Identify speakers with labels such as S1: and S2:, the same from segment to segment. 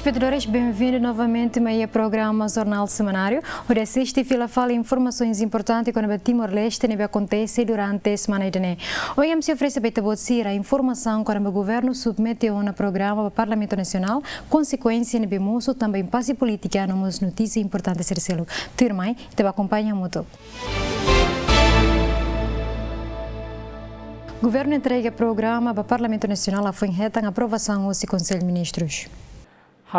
S1: Telespectadores, bem-vindos novamente ao programa Jornal Semanário, onde assiste e fala informações importantes quando o Timor-Leste acontece durante a semana. Hoje me oferece a informação quando o governo submete a programa do Parlamento Nacional, consequência de moço também passe política nas notícias importantes ser selo. Turma, te acompanha muito. O governo entrega o programa para o Parlamento Nacional foi em aprovação do Conselho de Ministros.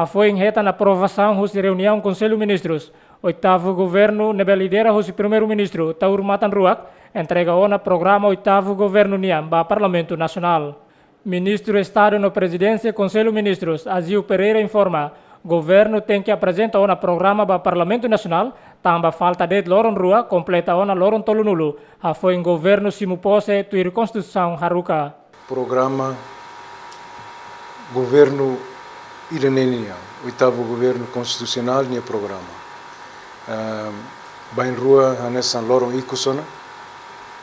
S2: Foi em aprovação da reunião do Conselho de Ministros. Oitavo governo lidera o primeiro-ministro Taur Matan Ruak entrega o programa oitavo governo Niam para o Parlamento Nacional. Ministro do Estado na Presidência Conselho de Ministros Azil Pereira informa governo tem que apresentar o programa para o Parlamento Nacional, também falta de Loron Rua, completa o Loron Tolunulu. Foi em governo simupose tuir Constituição Haruka.
S3: Programa Governo Iranenia, oitavo governo constitucional, nem programa. Bain Rua, Hanessan Loron Ikusona,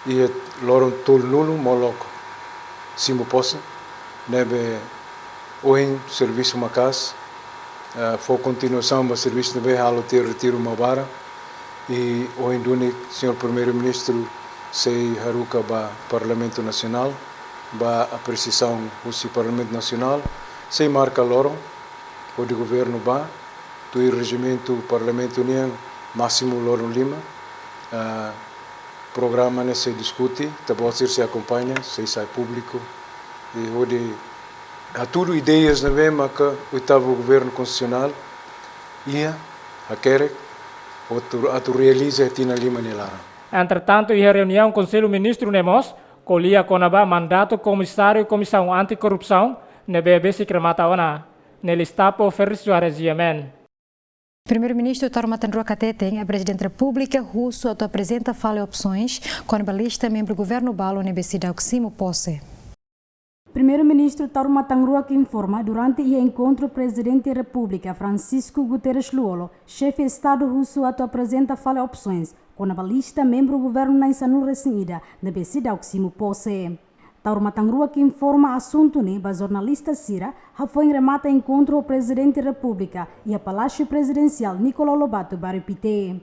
S3: e Loron Tolunulu, Moloko. Simupose, nebe oin serviço macas. Foi continuação do serviço de halo ter retiro Mabara e o indune senhor primeiro-ministro sei Haruka ba Parlamento Nacional ba apreciação do Parlamento Nacional sei marca Loron o de governo ba do regimento Parlamento União Máximo Loron Lima programa ne se discute tabosir se acompanha sei sai público e o de há tudo ideias na mesma que o oitavo governo constitucional ia a querer a realiza tina lima nelara.
S2: Entretanto, a reunião do Conselho Ministro Nemos colia com o mandato comissário e comissão anticorrupção na BBC cremata ona nele estapo Ferris Juarez Yemen.
S1: Primeiro-ministro Taur Matan Ruak tem a presidente da República russo apresenta fala opções com a lista membro do governo balo na BBC da Oximo Posse.
S4: Primeiro-ministro Taur Matan Ruak informa durante o encontro presidente da República Francisco Guterres Luolo, chefe de Estado russo apresenta fala opções com a lista membro do governo na Insanul recebida na BBC da Oximo Posse. Taur Matan Ruak informa assunto ba jornalista Sira foi em remata encontro o presidente da República e a Palácio Presidencial Nicolau Lobato Baripite.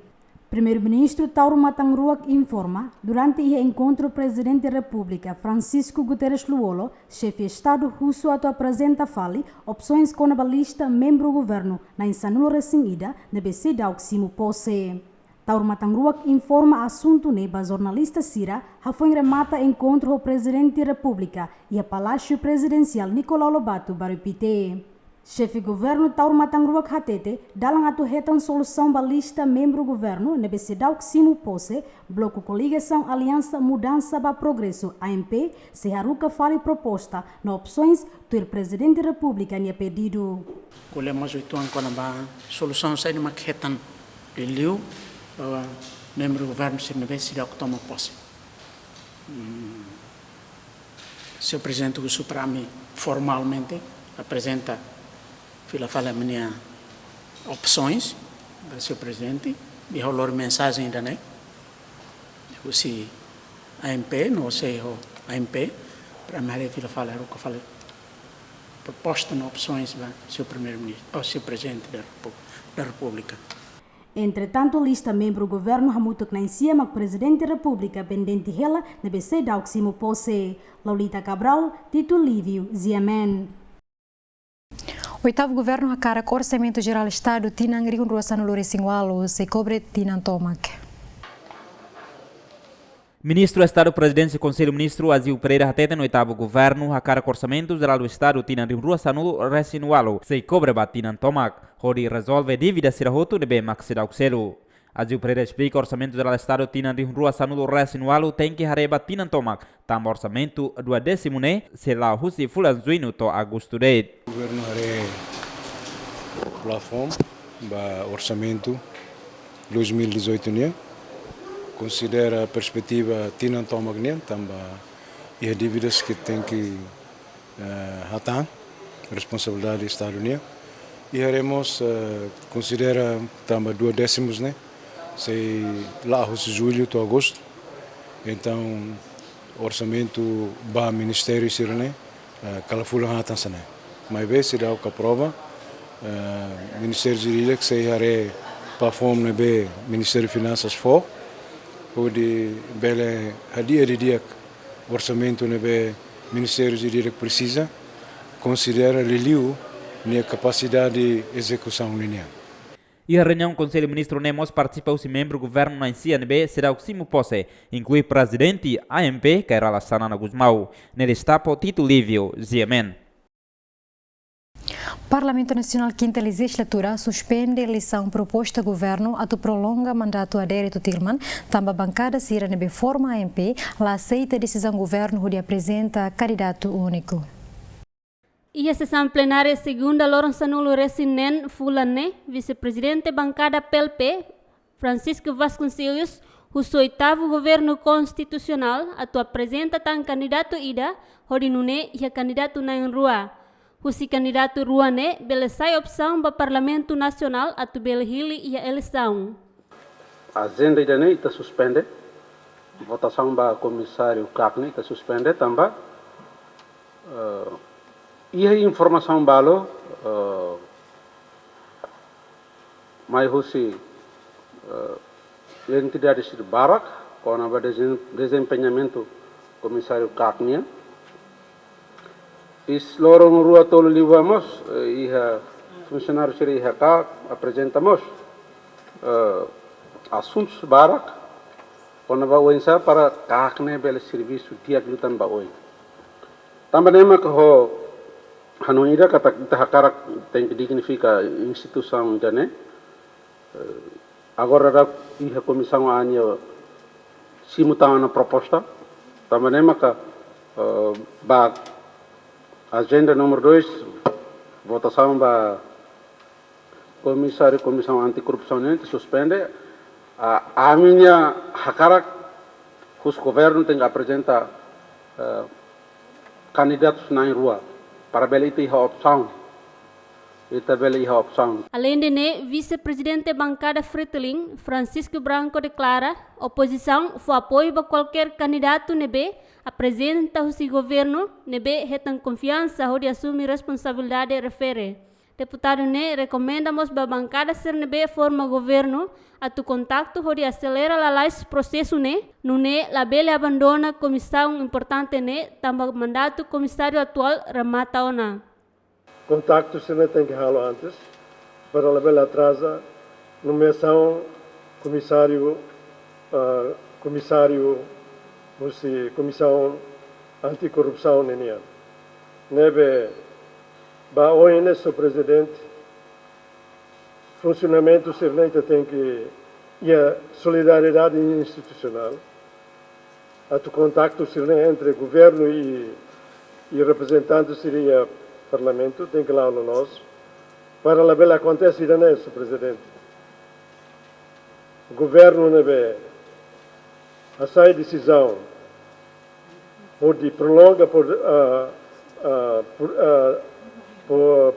S4: Primeiro-ministro Taur Matan Ruak informa, durante o encontro presidente da República Francisco Guterres Luolo, chefe de Estado russo apresenta fale opções com a lista membro do governo na Insanul recebida na BC da Oximo Posse. Taur Matan Ruak informa assunto ba jornalista Sira foi em remata encontro o presidente da República e a Palácio Presidencial Nicolau Lobato Baripite. Chefe governo Taur Matan Ruak hatete dalam atuhetan solução balista membro governo na BC da Oximo Posse, bloco coligação Aliança Mudança para Progresso AMP, se Haruka fale proposta na opções do presidente da República tinha pedido.
S5: Colhemos oito anos com a solução sai de uma questão de liu membro governo se na BC da Oximo Posse. Seu presidente do Supremo formalmente apresenta fala minha opções para seu presidente e rolou mensagem ainda né se AMP não sei o AMP para me fala o que fala proposta na opções para seu primeiro-ministro ou seu presidente da República.
S4: Entretanto, lista membro do governo hamuto na cima com o presidente da República pendente ela na BC da Oximo Posse. Laulita Cabral, Tito Lívio, Ziamen.
S1: O oitavo governo cara com orçamento geral do Estado tinang ring ruasan lore singwalo se cobre tinang tomak.
S6: Ministro do Estado Presidência e Conselho Ministro Azil Pereira Hatete no oitavo governo cara com orçamento geral do Estado tinang ring ruasan lore singwalo se cobre bat tinang tomak. Hori resolve dívida sirahoto de bem maxida auxelo. Azil Pereira explica orçamento geral do Estado tinang ring ruasan lore singwalo tem que hareba tinang tomak. Tam orçamento 20 ne será husi fulan zuino to agosto de.
S3: O governo haré plafond ba orçamento 2018 ne considera a perspectiva tinan tomak ne tamba e dívidas que tem que hatan responsabilidade do Estado ne e haremos considera tamba 20 ne sei lá husi julho to agosto então orçamento ba ministério sirene kala fulan hatan sana mas vê se dá o que aprova Ministério Jurídico que se hará para fome nebe Ministério de Finanças for, onde bele dia de dia orçamento nebe Ministério Jurídico precisa considera liliu a capacidade de execução linear.
S6: E a reunião do Conselho Ministro Nemos participa os membros do governo na CNB será o Simo Posse, inclui presidente AMP, Kairala Sanana Guzmão. Nele está por Tito Lívio, Ziemen.
S1: Parlamento Nacional quinta legislatura suspende a eleição proposta do governo a prolonga mandato adérito Tilman, também a bancada Sira nebe forma AMP, lá aceita a decisão do governo de apresenta candidato único.
S7: E a sessão plenária segunda Lourenço Nulo Resinen Fulane, vice-presidente bancada PLP, Francisco Vasconcelos, o seu oitavo governo constitucional, apresenta tan candidato Ida, Hodinune e a candidato Nain Rua. O candidato Ruane belezai opção para o Parlamento Nacional a belehili e a eleição.
S8: A agenda ainda está suspende. Votação para o comissário Cacne está suspende também. E a informação balo, mais você entidade de Barak, com o desempenhamento do comissário Cacne. Lorong rua tolo livamos iha funcionário siri iha cá apresentamos assuntos barak quando vai oinsa para kakne bel serviço dia glutan ba oi também nema que ho hanoida kata kita hakara tem que dignifica instituição jane agora da iha comissão anio simultânea na proposta também nema que ba agenda número 2, votação para comissão anticorrupção que suspende. A minha hakara, os governos têm que apresentar candidatos na rua para belita a opção.
S7: Além de vice-presidente bancada Fretilin, Francisco Branco declara oposição foi apoio para qualquer candidato nebe apresenta o seu governo nebe retan confiança de assumir responsabilidade refere. Deputado ne recomendamos para bancada ser nebe forma governo a tu contacto de acelera la processo ne la bele abandona comissão importante ne também mandato comissário atual remata ona.
S9: Contacto se não tem que ralo antes, para a bela atrasa, nomeação comissão anticorrupção nenia. Nebe ba ONS o presidente, funcionamento servente tem que e a solidariedade institucional, a tu contacto entre governo e representante seria Parlamento tem que lá no nosso para a bela acontece ainda nesse presidente o governo nebe a sair decisão onde prolonga por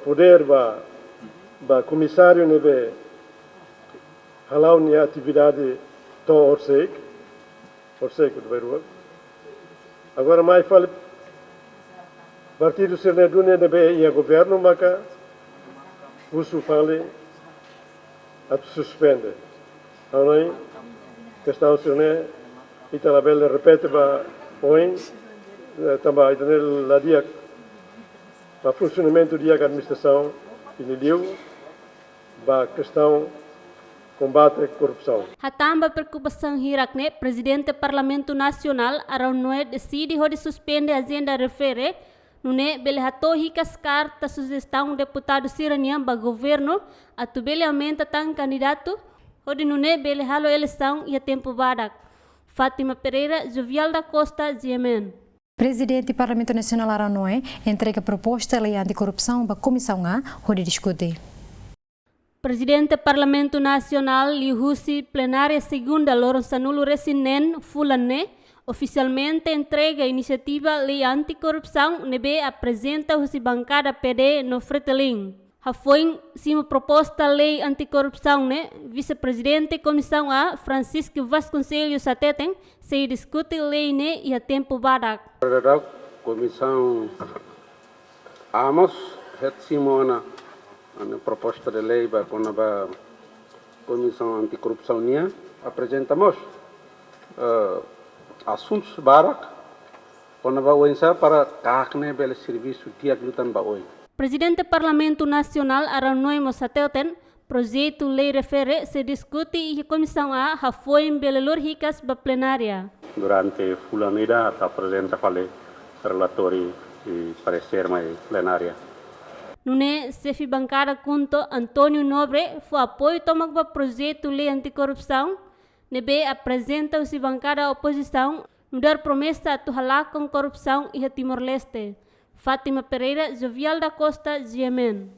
S9: poder ba comissário nebe halau ni atividade tão orsec do Beirut agora mais fala Partido Senadune nebe ia governo maka usu fale a suspende. Anoi questão sene itala bela repete ba oin também itane la dia ba funcionamento dia da administração iniliu ba questão combate à corrupção.
S7: Hatamba preocupação hirakne presidente do Parlamento Nacional Araunoe decide de suspender a agenda refere Nune bele hatohi kaskar ta sugestão deputado Siraniam ba governo atu bele aumenta tan candidato odi nune bele halo eleição e a tempo badak. Fátima Pereira, Jovial da Costa, Ziemen.
S1: Presidente do Parlamento Nacional Araunoe entrega proposta de lei anticorrupção para a Comissão A, onde discute.
S7: Presidente do Parlamento Nacional Lihusi plenária segunda Lourenço Nulo Resinen Fulane oficialmente entrega a iniciativa Lei Anticorrupção nebe apresenta a bancada PD no Fretilin. Foi sim proposta Lei Anticorrupção ne vice-presidente Comissão A Francisco Vasconcelos Ateten se discute lei ne e a tempo badak.
S8: Comissão Amos het Simona a proposta de lei para a Comissão Anticorrupção NIA, apresentamos assuntos barak, quando vai para carne belo serviço dia que lutam para hoje.
S7: Presidente do Parlamento Nacional Aranoi Mosatelten, projeto lei refere se discute e a Comissão A foi em Belelor Ricas para plenária.
S10: Durante fulanida apresenta qual relatório e parecer mais plenária.
S7: Nune chefe bancada junto Antônio Nobre foi apoio tomar para projeto lei anticorrupção. Nebe apresenta o bancada oposição no dar promessa a halar com corrupção e a Timor-Leste. Fátima Pereira, Jovial da Costa, GMN.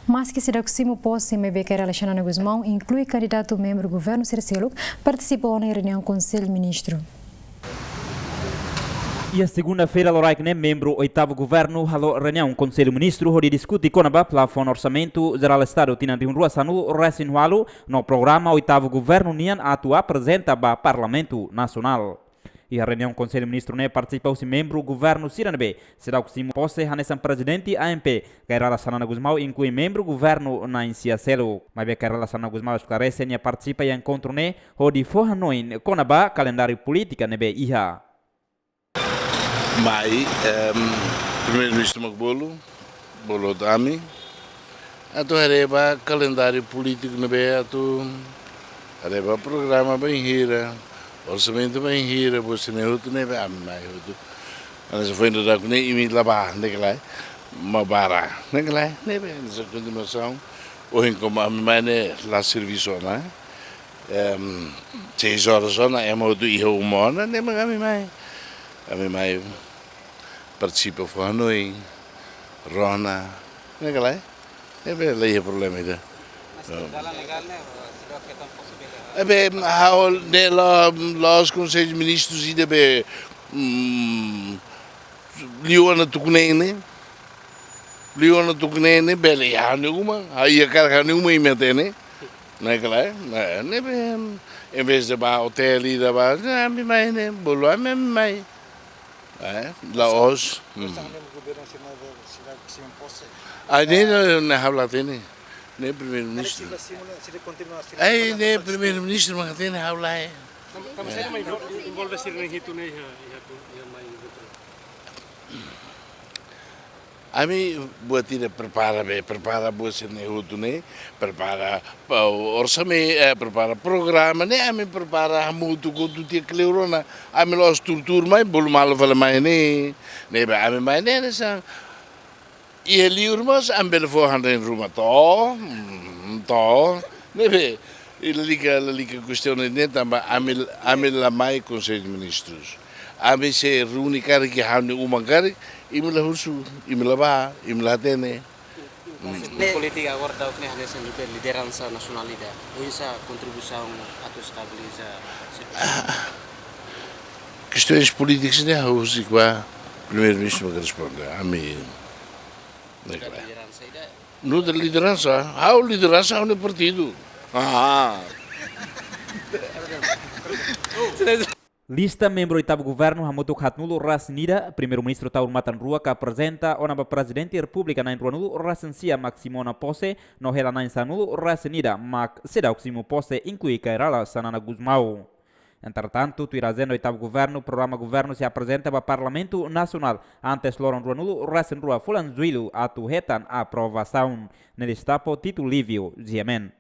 S1: Mas que se dá que posse me bequer Alexandre Guzmão inclui candidato membro do governo Circelo participou na reunião com o Conselho Ministro.
S6: E a segunda-feira, Loraik, membro 8º governo, halo reunião Conselho Ministro, onde discute com a plafon orçamento geral Estado tinante rua sanu resinualo no programa 8º governo nian atua apresenta ba Parlamento Nacional. E a reunião Conselho Ministro ne participa o membro governo Siranbe, será que simo posse hanesan presidente AMP, Kairala Sanana Guzmão inclui membro governo na Insiacelo. Mas be Kairala Sanana Guzmão esclarece e participa em encontro ne, onde forranoin com a ba calendário política nebe iha.
S11: Mai, primeiro-ministro Magbolo, Bolo Dami, atau hareba calendário político na BE, atau hareba programa bem hira, orçamento bem hira, você nem outro nem vai mais outro. Mas foi ainda com nem imi labar, nem que lá, mabara, nem que lá, nem bem nessa continuação, ou em como a minha mãe lá serviço, né? 6 horas só na é modo e humana, nem mais a minha mãe participa com a Hanoi, Rona, não é que lá? É bem, lá é problema ainda. É bem, lá os conselhos ministros ainda bem, Liona Tucunene, bem, há nenhuma, aí a carga nenhuma e metene, não é que lá? Não é bem, em vez de ir ao hotel e da base, a minha mãe, né, bolo a minha mãe. Laos. Nem na habla tem, nem primeiro-ministro. Nem primeiro-ministro mas tem na habla é. A mim boa tira prepara boa ser nehuto né, prepara orçamento, prepara programa né, a mim prepara muito quando tinha que lerona, a mim lá estrutura mais bolo mal vale mais né, a mim mais né nessa e ele urmas a mim vou andar em Roma to, né, ele liga questão né também a mim lá mais conselho de ministros, a mim se reúne cara que há uma cara Imilah husu, imilah bah, imilah tene.
S12: Politik agora da ukne hanesan juga liderança nasional ida. Bisa contribuição atau stabiliza.
S11: Questões políticas né, o que primeiro-ministro me responde a mim. Não da liderança, há o liderança há no partido.
S6: Lista membro 8º governo hamutuk hatnulu ras nida primeiro-ministro Taur Matan Rua que apresenta onaba presidente da República na nulu rasensia Maximona Pose no hela na insanulu rasenida mak sedau ksimo Pose inclui Kairala Sanana Guzmão. Entretanto, tuirazendo 8º governo, programa governo se apresenta para Parlamento Nacional antes loron ruanulu rasen rua fulan zuilu atu hetan aprovação nelistapo Tito Livio GMN.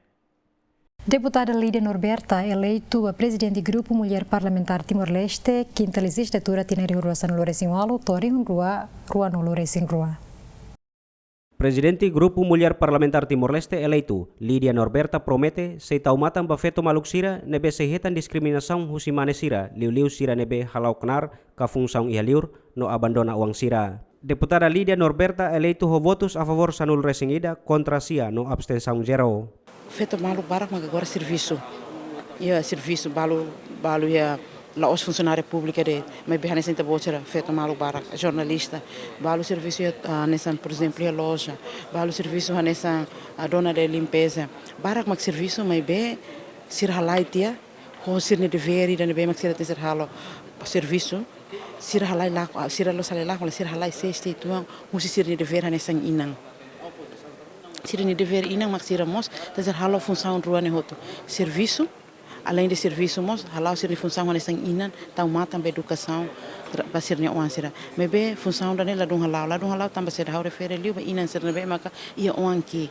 S1: Deputada Lídia Norberta, eleito a presidente do Grupo Mulher Parlamentar Timor-Leste, quinta legislatura tineri rua San Lourenço, torin rua no Lourenço.
S13: Presidente Grupo Mulher Parlamentar Timor-Leste eleito, Lídia Norberta promete se taumatan bafeto maluk sira nebe sehetan diskriminação husimane sira, liu sira nebe halau kenar kafungsaung ihaliur no abandona uang sira. Deputada Lídia Norberta eleito ho votos a favor sanul resingida contra sia no abstenção zero.
S14: Feito malu barak mas agora serviço balu ya lá os funcionários públicos de mas bem nessa bochera feito malu barak jornalista balu serviço nessa por exemplo a loja balu serviço nessa a dona de limpeza barak mas serviço mas bem sir halai tia ho sir ne deveri dan bem mas sir halo serviço sir halai lá sir lo sale lá sir halai sexta tuang musi sir ne dever nessa inang Sira ni dever inang mak sira mos, tazer halo função rua ne hoto. Serviço, além de serviço mos, halau sira ni função ne sang inan, tau mata be educação, basir ne oan sira. Mebe função da ne la dun halau tamba sira hau refere liu ba inan sira be maka ia oan ki.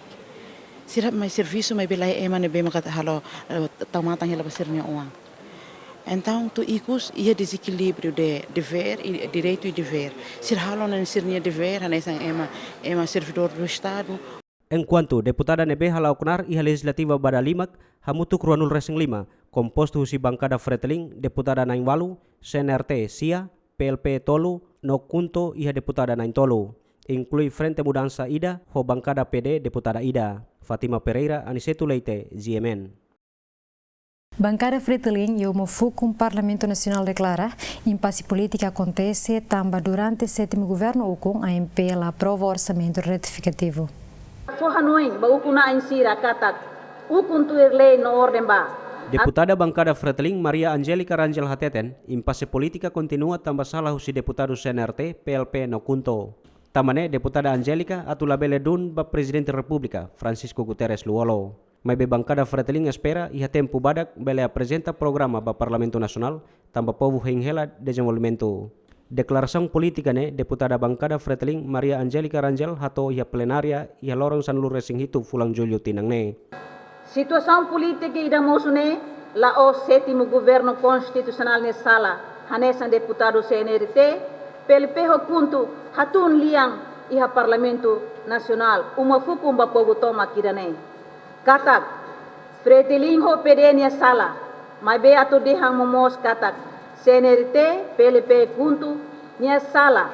S14: Sira mai serviço mai belai ema ne be maka halo tau mata hela basir ne oan. Então, tu icus ia desequilíbrio de dever, direito e dever. Sir halo na sir nia dever, nessa ema servidor do Estado.
S13: Enquanto deputada Nebe Halaukenar iha legislativa Badalimak, hamutuk Ruanul Resing 5, composto husi bancada Freteling, deputada Nain Walu, CNRT Sia, PLP Tolu, Nokunto iha deputada Nain Tolu. Inclui Frente Mudança Ida, ho bancada PD deputada Ida. Fatima Pereira, Aniceto Leite, GMN.
S1: Bancada Fretilin e o Mofuco Parlamento Nacional declara impasse política acontece também durante o 7º governo com a MP ela aprova o orçamento retificativo.
S13: Deputada Bancada Fretilin Maria Angelica Rangel Hateten, impasse política continua também salah husi deputado CNRT PLP Nokunto. Tamane deputada Angelica atula beledun ba Presidente República Francisco Guterres Luolo. Mai be bancada Fretilin espera iha tempo badak bele apresenta programa ba Parlamento Nacional tamba povo henghela desenvolvimento. Declaração política ne deputada bancada Fretilin Maria Angelica Rangel hato iha plenária iha lorong sanlu resing hitu fulang julho tinang ne.
S15: Situação política ida mosune la o 7º governo constitucional ne sala hanesan deputado CNRT PLP ho punto hatun liang iha Parlamento Nacional uma fukum ba povo toma kirane. Katak, Fretilin ho pedenia sala, mai be ato dehang momos katak, CNRT, PLP kuntu, nia sala,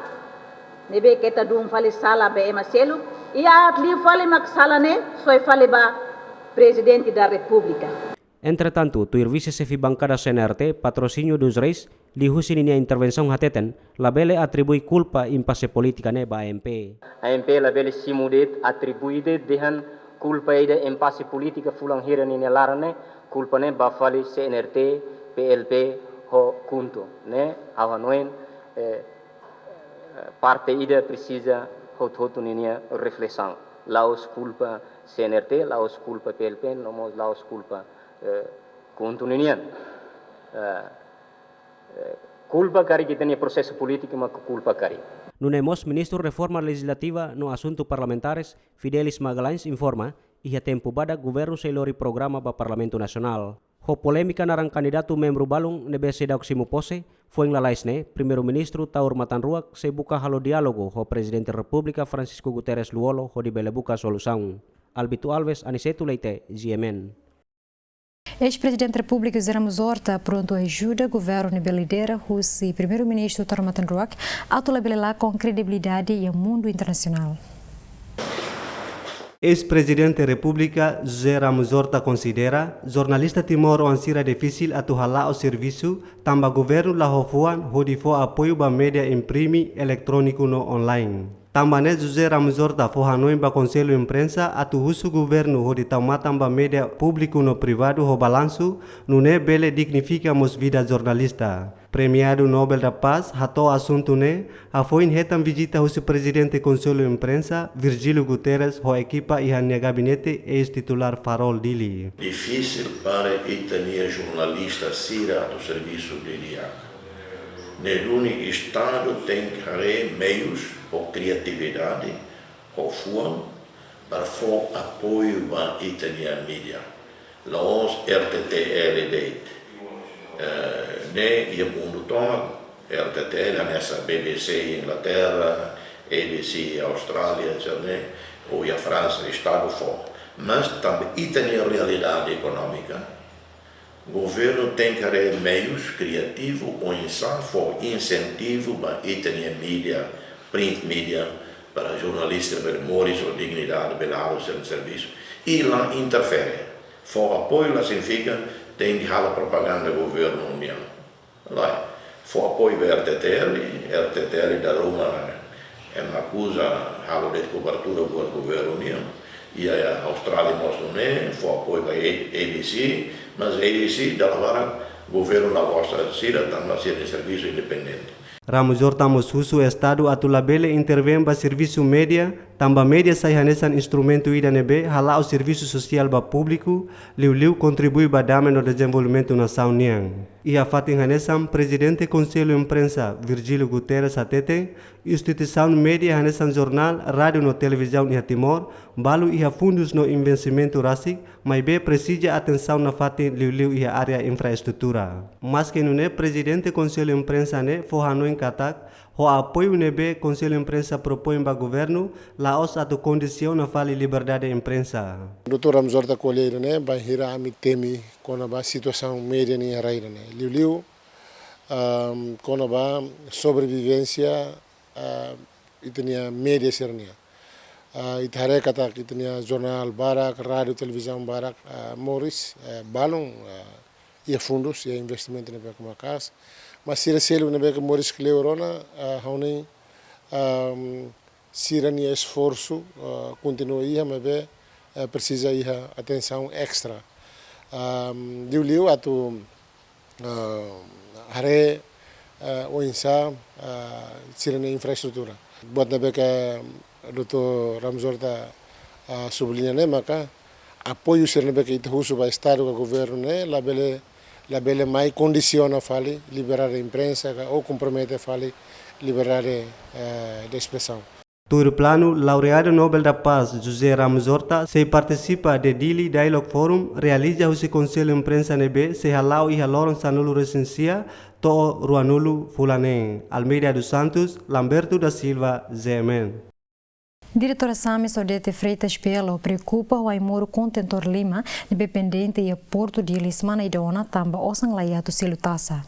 S15: nebe keta dum fale sala be ema selu, ia atli fale mak sala ne, soi fale ba Presidente da República.
S13: Entretanto, tu irvise sefi bancada CNRT, patrocínio dos reis, li husin inia intervenção hateten, labele atribui culpa impasse política ne ba AMP.
S16: AMP labele simudet atribuide dehan culpa ida impasse politica fulang hira ni larane culpa ne bafali CNRT PLP ho kunto ne awanoen parte ida precisa hot ni reflexão laos culpa CNRT laos culpa PLP nomos laos culpa kunto ni culpa kari kita ni processo político mas culpa kari.
S13: Nunemos Ministro Reforma Legislativa no Assunto Parlamentares, Fidelis Magalhães informa, iha tempo bada governo selori programa ba Parlamento Nacional. Ho polêmica narang candidato membro balung nebe sedak simu pose, foi lalaisne, Primeiro-Ministro Taur Matanruak se buka halo diálogo ho Presidente República Francisco Guterres Luolo ho dibele buka solução. Albito Alves, Aniceto Leite, GMN.
S1: Ex-presidente da República Zé Ramos Horta pronto ajuda o governo de lidera o primeiro-ministro Taur Matanruak a atuar com credibilidade e o mundo internacional.
S17: Ex-presidente da República Zé Ramos Horta considera jornalista Timor ansira difícil atuar o serviço tamba governo la hofuan hodifo apoio ba mídia imprime eletrônico no online. Também José Ramos Horta foi Hanoi ba Conselho Imprensa atu husu governo hodi taumatan ba media público no privado ho balanço nune bele dignifica mos vida jornalista. Premiado Nobel da Paz hato assunto ne foi hetam visita husu presidente Conselho Imprensa Virgílio Guterres ho equipa e hanya gabinete ex-titular Farol Dili.
S18: Difícil para itania jornalista sira do serviço de dia. Nenhum Estado tem que ter meios ou criatividade ou forma para for apoio à italiana mídia. Nós RTTL né e o mundo todo RTTL nessa BBC Inglaterra, ABC Austrália, né ou a França Estado for, mas também italiana realidade econômica. O governo tem que ter meios criativos ou incentivo para a mídia, print media, para jornalistas, para memórias ou dignidade, para o serviço. E lá interfere. For apoio, lá significa tem que fazer propaganda do governo união. Lá, for apoio para RTTL da Roma é uma coisa, fala de cobertura do governo união. E a Austrália mostra né, foi apoio para a ABC, mas a ABC da Lavara, o governo não gosta de ser, está de serviço independente.
S17: Ramos hortamos husu estado atu labele intervém ba serviço média, tamba média sai hanesan instrumento ida nebe, hala o serviço social ba público, liu contribui ba dame no desenvolvimento nação niang. Ia fatin hanesan presidente Conselho Imprensa Virgílio Guterres Atete, instituição média hanesan jornal, rádio no televisão iha Timor, balu iha fundos no investimento rasik, mas be precisa atenção na fatin liu iha área infraestrutura. Mas que não é presidente Conselho Imprensa ne, forrano em Katak, o apoio nebe Conselho Imprensa propõe para governo, laos atu condição na fali liberdade de imprensa.
S19: Dr. Ramos Horta Colheira, né, vai hira a temi com a situação média nem raira, né. Liu com a sobrevivência e tinha média sernia. E thare kata que tinha jornal barak, rádio, televisão barak, Morris, balão e fundos e investimento nebe com a casa. Mas se recebe nebe que Morris Cleorona, hauni sirania esforço continua aí, mas be precisa aí atenção extra. Liu atu hare o insa sirania infraestrutura. Buat nebe que Dr. Ramos Horta sublinha né, maka apoio ser nebe que itahusu ba estado com governo né, la bele mai condiciona fali liberar a imprensa ou compromete fali liberar de expressão.
S17: Tur plano, laureado Nobel da Paz José Ramos Horta se participa de Dili Dialogue Forum, realiza o Conselho Imprensa nebe se halau e haloron sanulu recensia to ruanulu fulanen, Almeida dos Santos, Lamberto da Silva, ZMN.
S1: Diretora Sames Odete Freitas Pelo preocupa o Aimoro Contentor Lima, dependente e Porto de Lismana e Dona, tamba osang laiatu silutasa.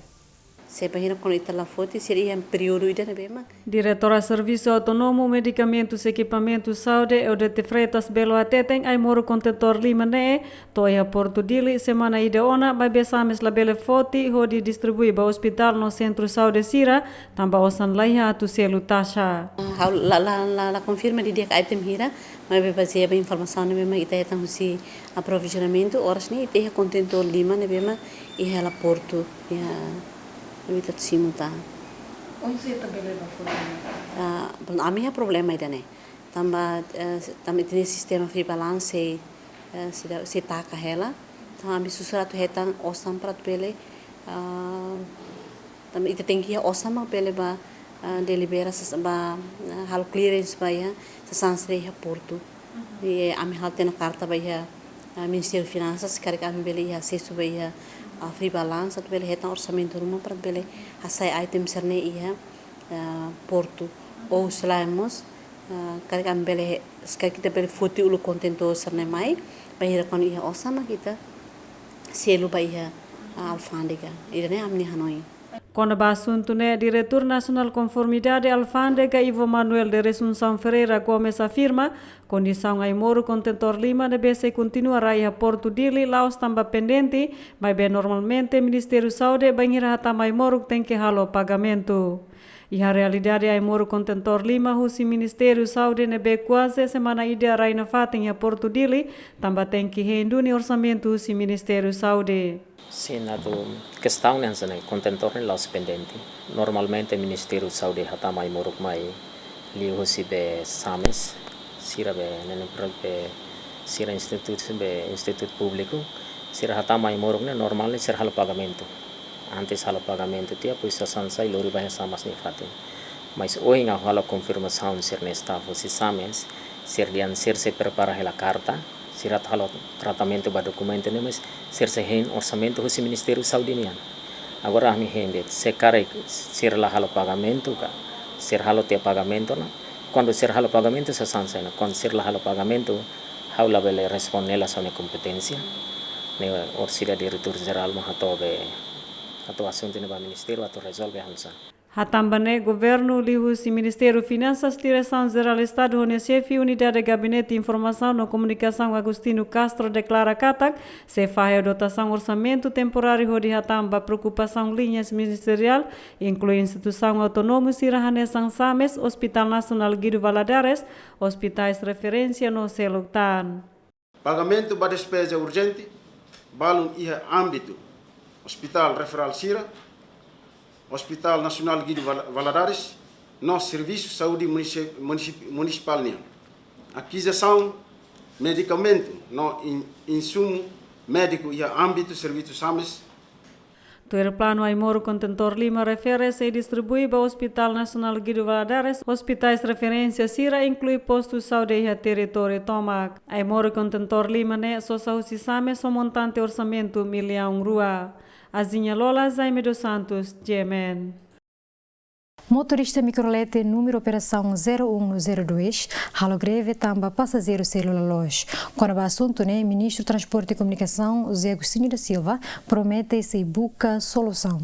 S20: Diretora Serviço Autônomo, Medicamentos e Equipamentos Saúde, Odete Freitas Belo Ateteng, Aimoro Contentor Lima ne, toia Porto Dili, semana ideona, vai besames labele foti, hodi distribui ba hospital no Centro Saúde Sira, tamba osan laiha atu selu tasha.
S21: La confirma di dia item hira, mas vai fazer a informação ne bema ita etang husi aprovisionamento, horas ni ita Contentor Lima ne bema iha la Porto, Kita simuta.
S20: Onde você também leva
S21: fora? A minha problema ainda né. Também tem sistema free balance se taca ela. Também sussurado retan osam prat pele. Também tem que osam pele ba delibera ba hal clearance ba ya sansre ya Porto. E a minha tem a carta ba ya Ministério de Finanças kari kami beli ya sesu ba ya free balance atau beli hetan orçamento rumah prat beli hasai item serne iya Porto ou selamos kali kami beli sekali kita beli futi ulu contento serne mai bahira kon iya osama kita selu ba iya alfândega irene amni Hanoi.
S20: Quando o assunto é diretor nacional conformidade alfândega Ivo Manuel de Ressunção Ferreira Gomes afirma condição Aimoro Contentor Lima deve se continuar a Porto Dili laos tamba pendente, mas bem normalmente Ministério Saúde banhira hata Aimoro tem que halo pagamento. E a realidade Aimoro Contentor Lima husi Ministério Saúde nebe quase semana ide a raina fatem a Porto Dili tamba tem que renduni orçamento husi Ministério Saúde.
S22: Sim, a questão é que contentor é los pendente. Normalmente o Ministério da Saúde hata mai moruk mai li hosi be sames sira be nene be sira instituto público sira hata mai moruk ne normalmente sira halo pagamento. Antes halo pagamento tia pois a sansa e lori vai samas ni fatin. Mas hoje nga halo confirmação sir ne staff hosi sames sir dian sir se prepara a carta sirat halo tratamento ba documento ne mas ser se hen orçamento do Ministério da Saúde nian. Agora a mi gente se care ser la halo pagamento ka ser halo te pagamento na quando ser halo pagamento se sansa na quando ser la halo pagamento how la bele responde la sua competência ne orsida diretor geral ma hatobe ato assunto ne ba ministério ato resolve hansa.
S20: Hatambane governo lihusi Ministério Finanças, Direção Geral Estado, Chefe Unidade de Gabinete de Informação e Comunicação Agostinho Castro declara Katak, se faz a dotação orçamento temporário de Hatamba preocupação linhas ministerial, inclui instituição autônoma Sirahane Sansames, Hospital Nacional Guido Valadares, hospitais referência no Seloctan.
S23: Pagamento para despesa urgente, balun iha âmbito, Hospital Referral Sira, Hospital Nacional Guido Valadares, no Serviço de Saúde Municipal. Aquisição medicamento no insumo médico e âmbito do Serviço SAMES.
S20: Tuer plano Aimoro Contentor Lima refere se distribui para o Hospital Nacional Guido Valadares, hospitais referência Sira inclui postos de saúde e território Tomac. Aimoro Contentor Lima ne só saúde SAMES o montante orçamento milhão rua. Azinha Lola Zaime dos Santos, Jemen.
S1: Motorista microlete número operação 0102, halo greve tamba passageiro celular loja. Quando o assunto né, Ministro do Transporte e Comunicação, Zé Agostinho da Silva, promete se busca solução.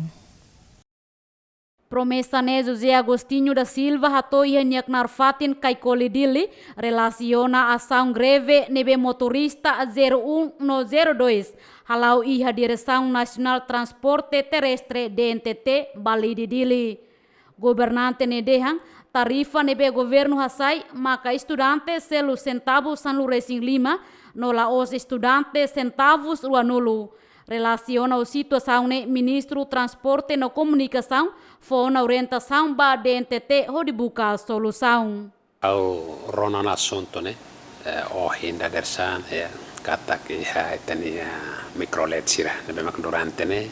S2: Promessa né José Agostinho da Silva hato ia nyaknar fatin kai kolidili relaciona a ação greve nebe motorista 0102 halau iha Direção Nacional Transporte Terrestre DNTT Bali Dili. Governante nedehang tarifa nebe governo hasai maka estudante selu centavos sanlu Racing Lima nola os estudante centavos ruanulu. Relaciona o situação ne Ministro Transporte e Comunicação foi na orientação ba DNTT onde busca solução.
S4: Au ronan assunto ne o hinda dersan kata ki ha tenia microletsira nebe mak durante ne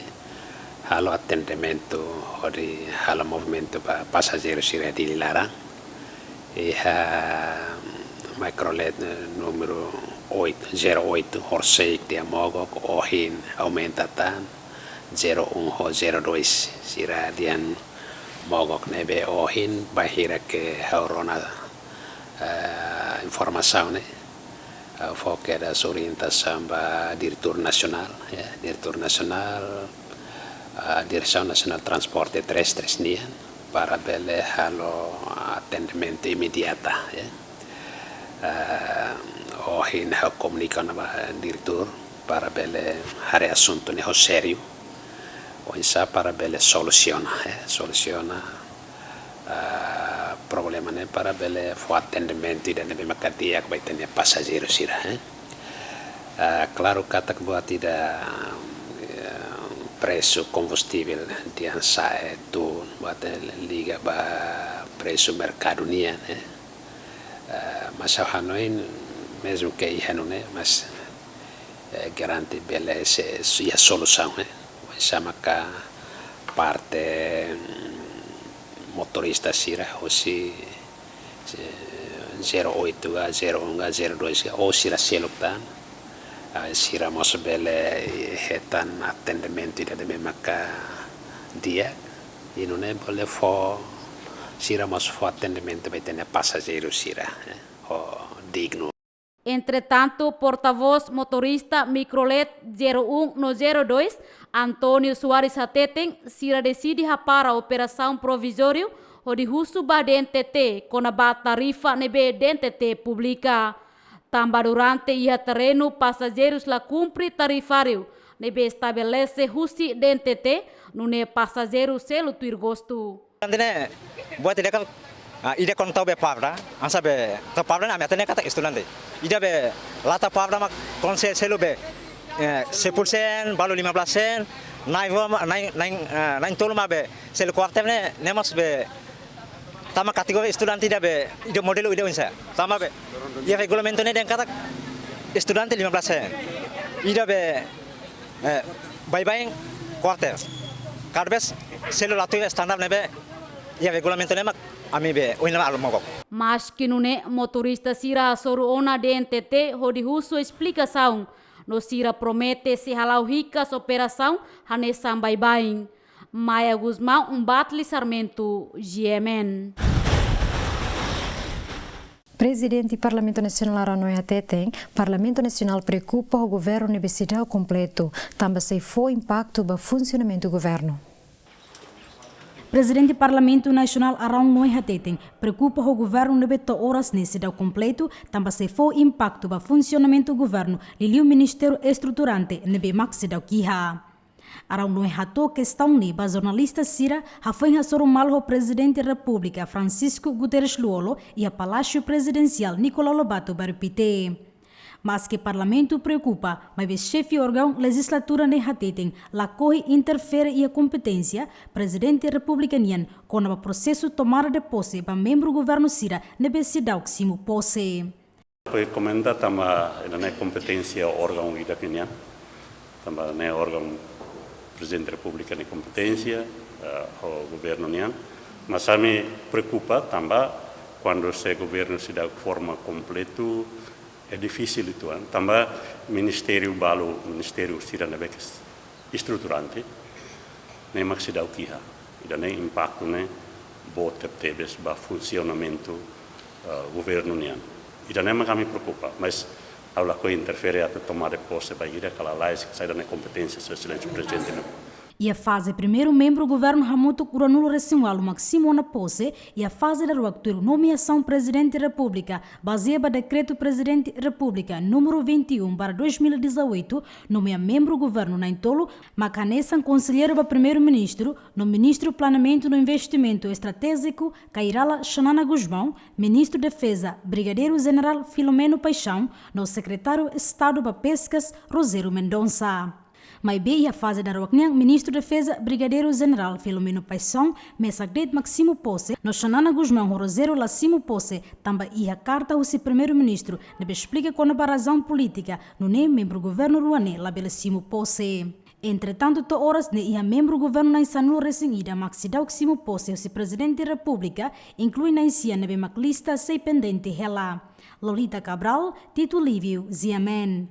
S4: halo attendimento ori halo movimento pa passageiro sira di Lara e ha microlet numero 08 horsei di amogo ohin aumentatan 0102 sira dian mogok nebe ohin bahira ke haurona informazione foque da orientação ba diretor nacional Direção Nacional Transporte Terrestre para bele halo atendimento imediata ohin ha comunica na diretor para bele hare assunto ne sério o insa para bele soluciona problema ne para bele fo atendimento ida ne be makatia vai ter passageiro sira claro kata buat ida preço combustível de ansae tu buat liga ba preço mercado nia mas hanoin mesmo que ihanune mas garante bele se a solução chama ka parte motorista sira osi 08 01 02 o sira seluktan sira mos bele hetan attendimento de maka dia e non è bole fo sira mos fo attendimento vai ter passageiro sira o digno.
S2: Entretanto, porta-voz motorista microlet 0102 Antônio Soares Hateten sira decide para a operação provisório onde russo ba DNTT com a tarifa nebe DNTT publica. Tamba durante ia terreno passageiros la cumpre tarifário nebe estabelece russi DNTT no ne passageiro selo tuir gosto.
S5: Andene buat tidak ide kon tau be pavra ansa be ta pavra na metene kata estudante ide be lata pavra mak konse selo be 10% balu 15% nain tolu ma be selo quarter ne nemos be tama kategori estudante ide modelo ide unsa tama be ia regulamento ne den kata estudante 15% ide be bye quarter karbes selo latu standar ne be ia regulamento ne mak ami be oina almogok.
S2: Mas que nune motorista sira soruona DNTT hodi husu explicação no sira promete se halau ricas operação hane sambai bain. Maia Guzmão Batli Sarmento GMN.
S1: Presidente do Parlamento Nacional Aranoia Teteng, Parlamento Nacional preocupa o governo universitário completo, também se for impacto no funcionamento do governo.
S24: Presidente do Parlamento Nacional Arão Noia Teteng preocupa o governo nebeto horas nesse dao completo, também se for impacto no funcionamento do governo, e o Ministério Estruturante nebe maxi dao kiha. Arão Noia to questão ne ba jornalista Sira hafoi hasoro mal o Presidente da República Francisco Guterres Luolo e a Palácio Presidencial Nicolau Lobato Barupite. Mas que parlamento preocupa, mas o chefe órgão legislatura ne hateten, la corre interfere e a competência, presidente republicanian, com o processo tomada de posse para membro governo Sira, nebe sidau ksimo posse.
S3: Recomenda tama na competência órgão idakinian, tama ne órgão presidente da República ne competência, o governo nian, mas a me preocupa também quando se governo se dá forma completa, é difícil itu, também ministério balu, ministério sira nebe estruturante, ne mak se dá o kiha, ida ne impacto ne bota tebes ba funcionamento governo nian. Ida ne mak me preocupa, mas aula ko interfere a tomar posse ba ida kala lais que sai da competência do excelente presidente.
S24: E a fase primeiro membro governo Hamuto Uranulo Resinwalo Maximo na posse e a fase da reactura nomeação presidente da República baseada no decreto presidente da República número 21/2018 nomeia membro governo na Intolo Macanesan conselheiro para primeiro-ministro no ministro planeamento no investimento estratégico Cairala Xanana Guzmão, ministro de defesa brigadeiro general Filomeno Paixão, no secretário Estado para Pescas Rosero Mendonça. Mas bem a fase da reunião, ministro da Defesa, brigadeiro general Filomeno Paixão, Messagret Maximo Posse, no Xanana Guzmão Rosero Lacimo Posse, também a carta ao primeiro-ministro, deve explicar com a razão política, no nem membro governo Ruané, Labelecimo Posse. Entretanto, to horas ne ia membro governo na Insanulo Resinida, Maxidau Ximo Posse, o presidente da República, inclui na Insia nebe maclista sei pendente rela. Lolita Cabral, Tito Lívio, Ziamen.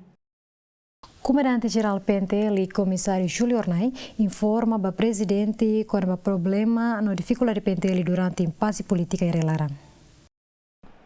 S1: Comandante-Geral PNTL e Comissário Júlio Ornai informa para o presidente quando há problema na dificuldade PNTL durante impasse política em Relaran.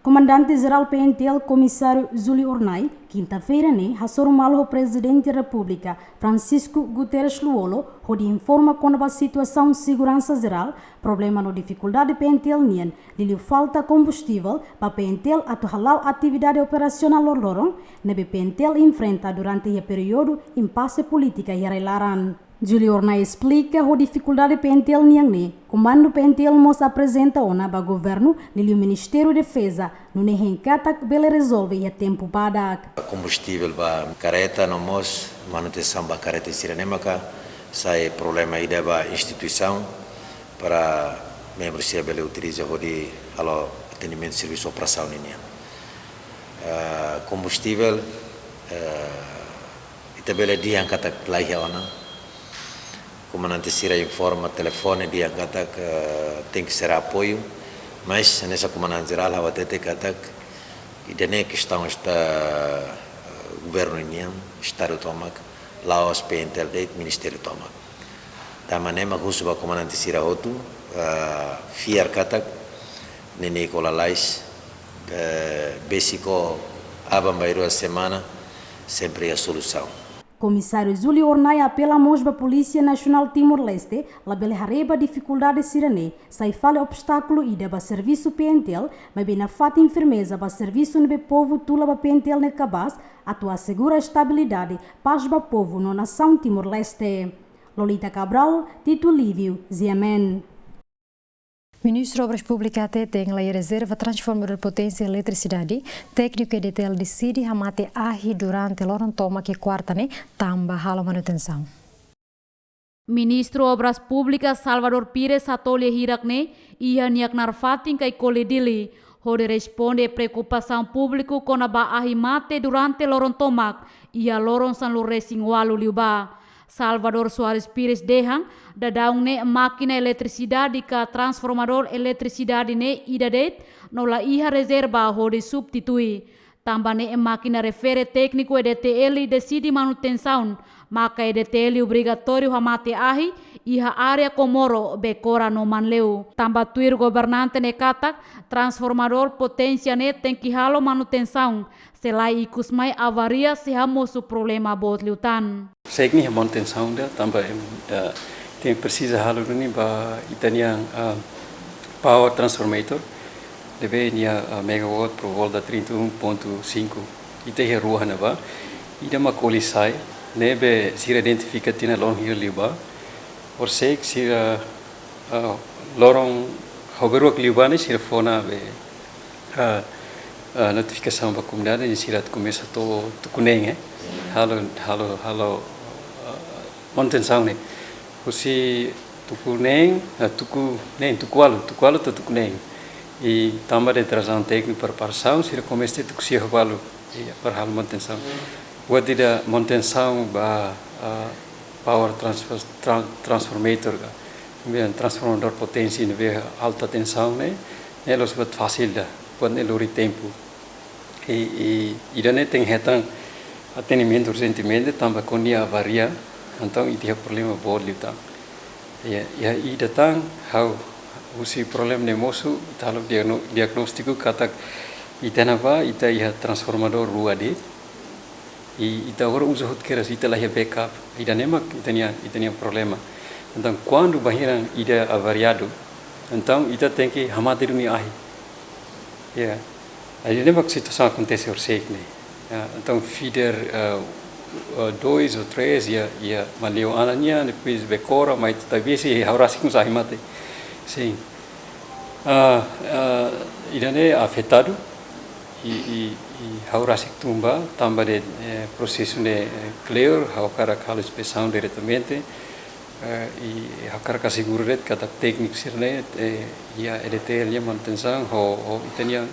S24: Comandante-Geral PNTL Comissário Júlio Ornai, quinta-feira, passou malo ao Presidente da República, Francisco Guterres Luolo, onde informa quando a situação de segurança geral, problema na dificuldade PNTL nian, lhe falta combustível para PNTL atualar atividade operacional lorong, nebe PNTL enfrenta durante o período impasse política em Relaran. Júlio Ornai explica a dificuldade PNTL niang comando PNTL mos apresenta ona ba governo lhe o Ministério da Defesa no nehenkata bele resolve a tempo badak.
S8: Combustível ba careta no mos manutenção ba careta sirenemaka sai problema ida ba instituição para membros se bele utiliza hodi alo atendimento serviço operação nian. Combustível ita bele dia angkata laia ona. Comandante Sira informa telefone dia kata que tem que ser apoio, mas nessa comandante geral a TT kata que dene questão está governo indiano, Estado tomak, Laos PNTL date Ministério tomak. Da maneira que o comandante Sira Hotu fiar kata nene cola lais basico abambairu a semana sempre a solução.
S24: Comissário Júlio Ornai apela a a Polícia Nacional Timor-Leste, la bele hareba dificuldade sirene, sai fale obstáculo ida ba serviço PNTL, mas bem na fata firmeza ba serviço nebe povo tula ba PNTL ne cabaz, atua segura estabilidade, paz ba povo na nação Timor-Leste. Lolita Cabral, Tito Lívio, Ziamen.
S1: Ministro das Obras Públicas tem a reserva transformador de potência e eletricidade. Técnico EDTL decide amate ahi durante a toma que quarta tamba hala manutenção.
S2: Ministro Obras Públicas Salvador Pires atolhe hirakne ia niak narfatin kai koledili. Hore responde preocupação público com a ahi mate durante lorong tomak ia lorong San Lorenzo Walu liuba. Salvador Soares Pires dehang dadaung ne máquina eletricidade ka transformador eletricidade ne idadet no la iha reserva hode substitui. Tambane máquina refere técnico EDTL decide manutenção, maka EDTL obrigatório hamate ahi iha área Comoro becora no manleu. Tamba tuir governante ne katak transformador potência ne tem que halo manutenção. Selai ikusmai avaria se hamos o problema bot liutan.
S9: Segni manutenção da também tem precisa halo ni ba itanian power transformator deve nia megawatt pro volta 31.5 ite ruha na ba ida ma kolisai nebe sira identifica tina long hier liba or sek sira lorong hogerok liba ni sira fona be notificação para a comunidade em Sira começa to kuneng halo manutenção né você tukuneng tukualo to tukuneng e também de trazão técnico para preparação Sira começa a tucusia valo para halo manutenção buat tidak manutenção ba power transformator kemudian transformador potensi de alta tensão né eles buat fácil dah buat elori tempo e daí tem retang atendimento urgentemente também com dia avaria então itu é problema bom então e datang how usi problema de moço talo diagnóstico kata itana ba ita ia transformador rua de e ita agora usa hot keras ita lah backup ida nemak itania problema então quando bahiran ida avariado então ita tem que hamatir mi ahi aí nemak situação acontece orsek né então feeder 2 ou 3 ia malio ananya depois becora mas talvez se haurasi com sahimate sim idane afetado e haurasi tumba tambah de processo de clear haukara kalo inspeção diretamente e haukara kasiguret kata teknik sirne ia EDT lia manutenção ho itania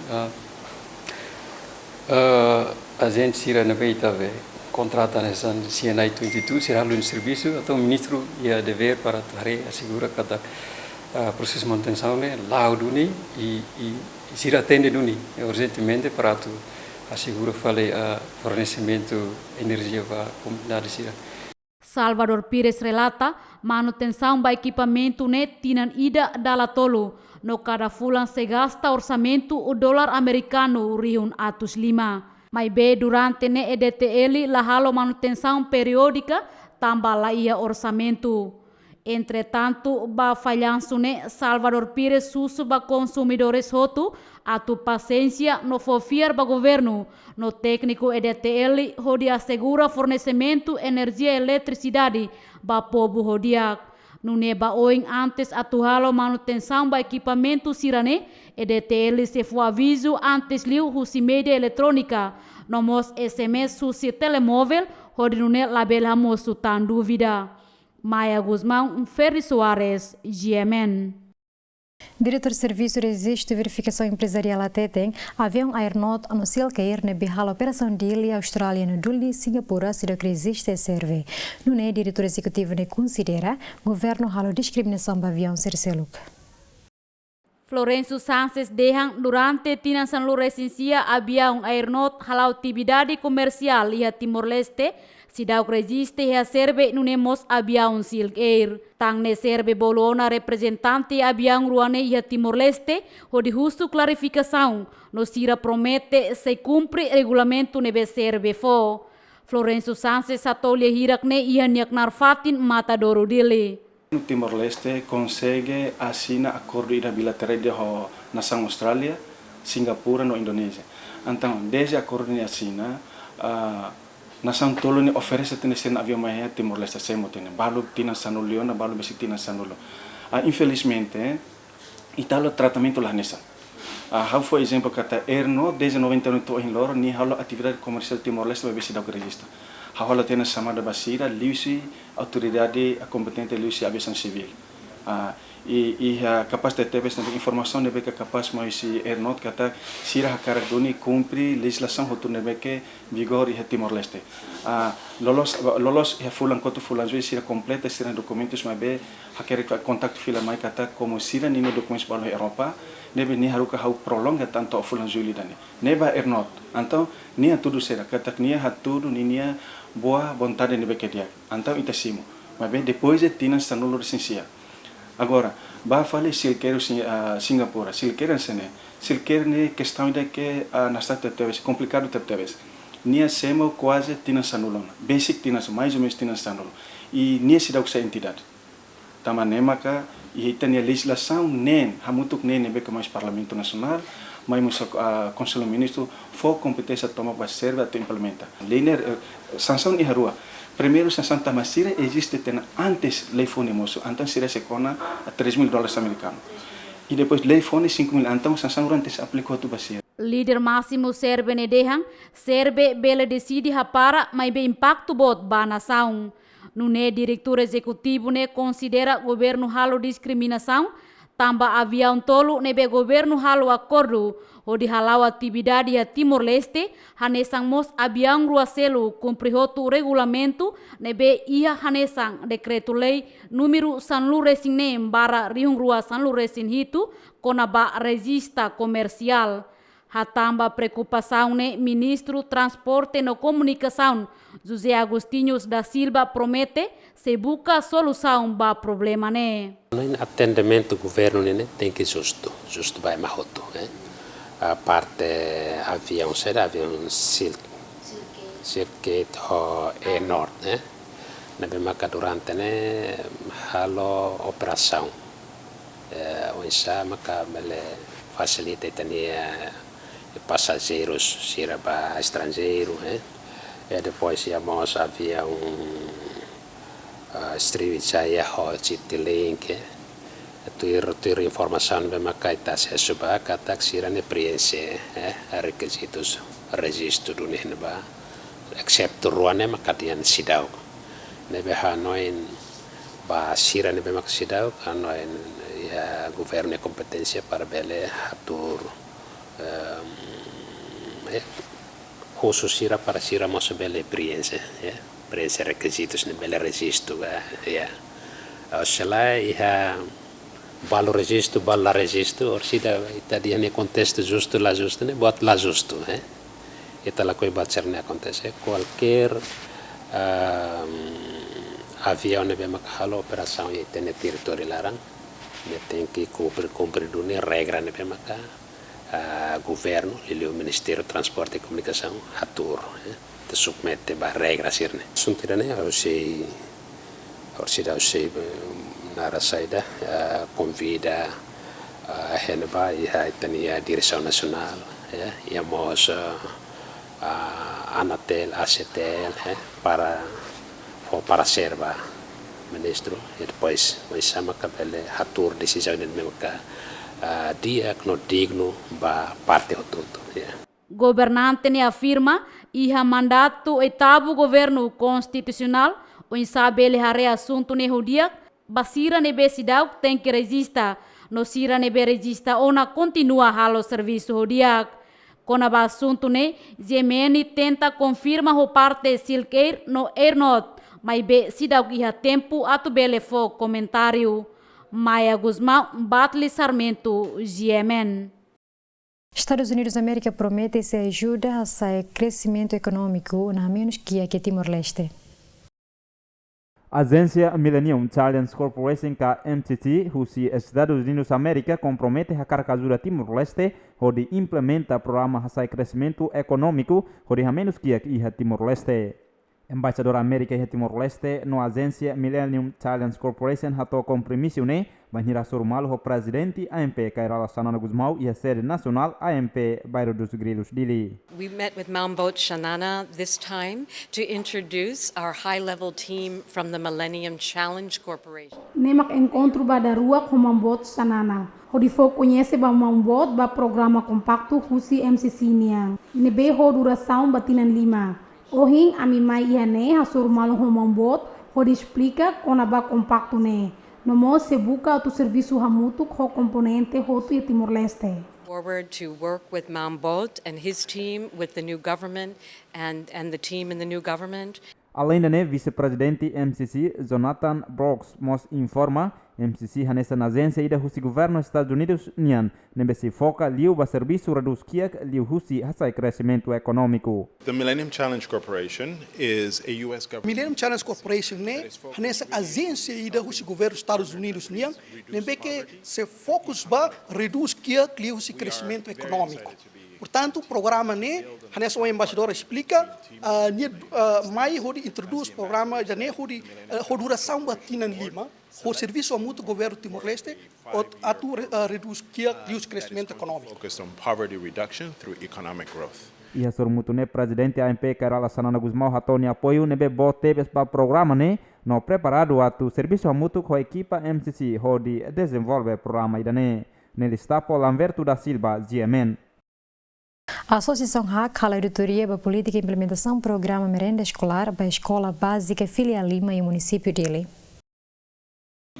S9: a gente sira na beita ve contrata nessa CNI 22 será um serviço então o ministro ia dever para tare assegura kata processo de manutenção né lá duni e sira atende duni urgentemente para tu assegura fale fornecimento energia para a comunidade sira.
S2: Salvador Pires relata manutenção do equipamento net tinan ida dala tolo no cada fulan se gasta orçamento o dólar americano rihun atus 5. Mas be durante ne EDTL la halo manutenção periódica tambah la ia orçamento. Entretanto, ba falhanço ne Salvador Pires susu ba consumidores hotu atu paciência no fofiar ba governo no técnico EDTL hodi assegura fornecimento energia e eletricidade ba povo hodiak. No neba oing antes atu halo manutenção ba equipamento sirane EDTL se foi aviso antes liu husi media eletrônica nomos SMS husi telemóvel hodi nune label hamosu tan dúvida. Maia Guzmão, Ferri Soares, GMN.
S1: Diretor de Serviço de Registro e Verificação Empresarial ATETEN, avião Aeronaut anunciou que ir na bihala operação dele Austrália no Duli, Singapura, se que existe serve. No né, diretor executivo ne considera, governo halo discriminação do avião Cerceluk.
S2: Florencio Sánchez dejan durante tinan sanlu recensia avião Aeronaut halau atividade comercial ia Timor-Leste, si daw resiste a serve nunemos avião Silk Air. Tang ne serve bolona representante avião ruane ia Timor-Leste, hodi justo clarificação, no sira promete se cumpre regulamento nebe serve fo. Florencio Sánchez atolhe hirak ne ia niaknar fatin matadoro dele.
S7: No Timor-Leste consegue assinar acordo bilateral de nação Austrália, Singapura no Indonésia. Então, desde acordo ne assina nação tolo ne oferece tenecer avião mais Timor-Leste semo tene balu tina sanulo na balu besi tina sanulo. Infelizmente italo tratamento lá nessa. How for exemplo kata Aeronaut desde 99 em loro ni halo atividade comercial Timor-Leste vai besi da registra. Halo tena sama da basira liusi autoridade competente liusi aviação civil. E a capacidade de ter informação de que capaz mais Aeronaut kata sira hakara doni cumpre legislação roturna que vigor e Timor-Leste. Lolos e fulan kotu fulan zui sira completa sira documentos mas be hakere contato fila mai kata como sira nino documentos para a Europa nebe ni haruka hau prolonga tanto fulan zui dani. Neba Aeronaut. Então nia tudo sira kata nia hatudo nia boa vontade nebe que dia. Então itasimo. Mas bem depois de tina sanulo licencia. Agora, vai falar silqueiro Singapura, silqueiro sene, silqueiro ne questão de que na cidade talvez complicado talvez. Nia semo quase tina sanulona, basic tina mais ou menos tina sanulo. E nia se dá com entidade. Tama nemaka e tem a legislação nem, hamutuk nem nebe que mais Parlamento Nacional, mas Conselho Ministro for competência toma para serve até implementa. Liner sanção e rua. Primeiro, sanção tamasira existe antes lei fone moço, então seria se cona a $3.000 americanos. E depois lei fone 5.000, então sanção antes aplicou tu basir.
S2: Líder máximo serbe nedehang, serbe bele decide hapara mai be impacto bot ba nação. Nune diretor executivo ne considera governo halo discriminação, tamba avião tolo nebe governo halo acordo o de halau atividade a Timor-Leste, hanesang mos avião ruaselo cumpri hotu regulamento nebe ia hanesang decreto lei número sanlu resin ne mbara rihung rua sanlu resin hitu konaba resista comercial. Hatamba preocupação ne ministro transporte no comunicação José Agostinho da Silva promete se busca solução ba problema ne.
S4: No atendimento do governo né tem que justo vai mahoto, a parte avião será avião circuit ho enorme, né? Na bemaka durante né halo operação, o insa maka mele facilita tania passageiros siraba estrangeiro, e depois íamos havia street saya ho Citilink, tuir informação bem macaita se suba katak sirane preenche requisitos registro do nenba excepto ruane makatian sidau nebe hanoin ba sirane bem maksidau hanoin ya governo competência para bele atur khusus sira para sira mos bele preenche requisitos ne bele registro Osela ia balo registro, balla registro, orsida italia ne contexto justo la justo ne buat la justo, Ita la coi batser ne acontece qualquer avião ne bema halo operação e tem território larang, ne tem que cumprir ne regra ne bema governo e o Ministério Transporte e Comunicação atur, te submete ba regra sirne. Suntirane orsida nara saida convida a Heneba e a direção nacional, íamos a Anatel, ACTL, para serva ministro e depois vai chamar cabele atur decisão de mesmo dia que não digno ba parte o tudo.
S2: Governante ne afirma iha mandato oitavo governo constitucional o insabele hare assunto ne hudia basira nebe sidau tem que resista no sira nebe resista ona continua halo serviço hodiak kona ba assunto ne Gemeni tenta confirma ho parte silkeir no ernot mai be sidau iha tempo atu bele fo comentário Maia Guzmão Batli Sarmento Gemen.
S1: Estados Unidos da América promete se ajuda a sair crescimento econômico na menos que Timor-Leste.
S6: A agência Millennium Challenge Corporation MCT, husi Estados Unidos da América compromete a carcazura Timor-Leste, onde implementa programa de crescimento econômico, onde a menos que Timor-Leste. Embaixador América e Timor-Leste no agência Millennium Challenge Corporation hato compromisso ne banhira surmal o presidente AMP Kairala Sanana Guzmão e a sede nacional AMP Bairro dos Grilos Dili.
S10: We met with Mambot Shanana this time to introduce our high-level team from the Millennium Challenge Corporation.
S11: Nemak encontro da rua com Mambot Shanana. Hodi fo conhece ba Mambot ba programa compacto husi MCC niang. Nebe ho duração batinan 5. Ohin ami mai ihane hasur malu homambot hodi explica konaba compacto ne. Nomo se buka tu serviço hamutu ho componente hotu e Timor-Leste.
S10: Forward to work with Mambot and his team with the new government and the team in the new government.
S6: Além da vice-presidente MCC Jonathan Brooks mos informa MCC hanesa na agência ida husi governo Estados Unidos nian nebe se foca liu ba serviço reduz kiak liu husi hasai crescimento econômico.
S12: The Millennium Challenge Corporation is a US government.
S25: Millennium Challenge Corporation ne hanesa agência ida husi governo Estados Unidos nian nebe que se focus ba reduz kiak liu husi crescimento econômico. Portanto, o programa ne, hanessa o embaixador explica, mai hodi introduz programa já ne hodi duração batinan 5, o serviço mútuo governo Timor-Leste atu reduz que o crescimento econômico.
S12: Focused on poverty reduction through economic growth.
S6: E a sormuto ne presidente AMP Kairala Sanana Guzmão hatoni apoio nebe botebes para programa ne no preparado atu serviço mútuo com a equipa MCC hodi desenvolve programa idane. Nele está Lamberto da Silva, GMN.
S1: A Associação HAC hala auditoria para política e implementação do programa merenda escolar para a Escola Básica Filial Lima e o município dele.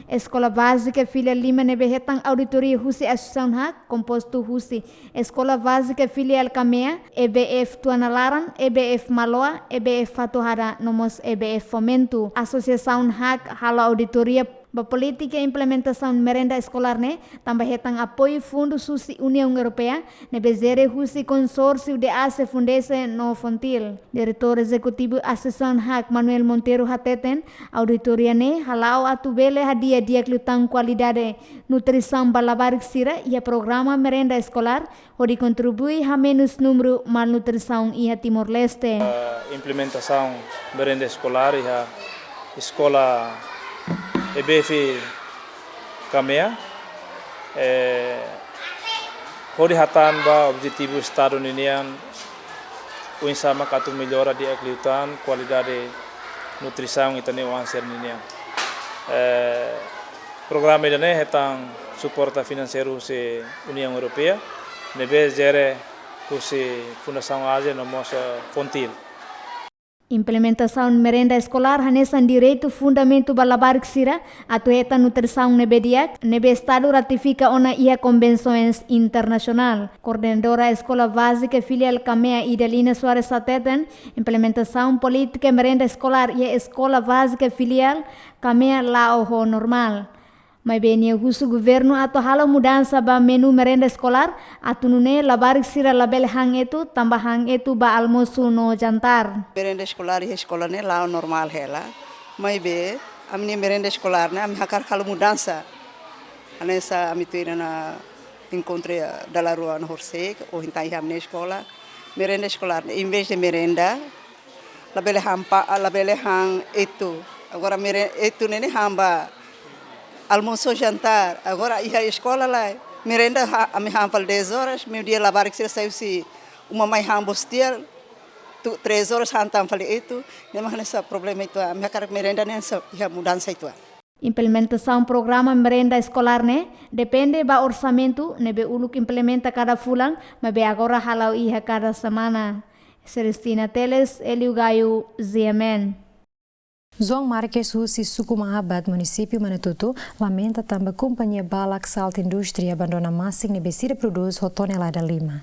S13: Escola Básica Filial Lima nebe hetang auditoria husi Associação HAC composto husi Escola Básica Filial Kamea, EBF Tuanalaran, EBF Maloa, EBF Fatuhara nomos EBF Fomento. Associação HAC hala auditoria ba política e implementação merenda escolar ne tambah hetang apoio fundo susi União Europeia ne bezere husi consórcio de ACE Fundese no Fontil. Diretor executivo Associação HAC Manuel Monteiro Hateten auditoria ne halau atubele hadia dia klutang qualidade nutrição balabarik sira ia programa merenda escolar onde contribui a menos número malnutrição e a Timor-Leste.
S14: Implementação merenda escolar e a escola EBF Kamea hori hatan ba objetivo Estado União o insama katu melhora de equilitan qualidade nutrição e também o anser União programa ini hetang suporta financeiro se União Europeia nebe gere se Fundação Ásia nomos Fontil.
S13: Implementação merenda escolar hanesan direito fundamento balabarik sira atu eta nutrição nebediak nebe estado ratifica ona ia convenções internacional. Coordenadora Escola Básica Filial Kamea Idelina Soares Sateten implementação política merenda escolar e Escola Básica Filial Kamea lao normal. Mas bem, o governo atau hala mudança ba menu merenda escolar atu nune labarik sira label hang itu tambah hang itu ba almoço no jantar.
S15: Merenda escolar e escola ne lá normal hela. Mas bem, a minha merenda escolar ne a minha cara hala mudança. Anessa a minha na encontrei da la rua no Horsek ou então a minha escola merenda escolar em vez de merenda label hang itu. Agora merenda itu ne hamba almoço jantar, agora ia à escola lá, merenda a me hampal 10 horas, meu dia lavar que se saiu se uma mãe hambostia, 3 horas hantam falei itu, nem mais nessa problema itu, a minha cara merenda nessa ia mudança itu.
S13: Implementação programa merenda escolar ne depende ba orçamento nebe uluk implementa cada fulan, mas be agora halau ia cada semana. Celestina Teles, Eliu Gaio, ZMN.
S1: João Marques Husi Sukumahabat, município Manatutu, lamenta também a companhia Balak Salt Industria abandona massa que nebesira produz tonelada Lima.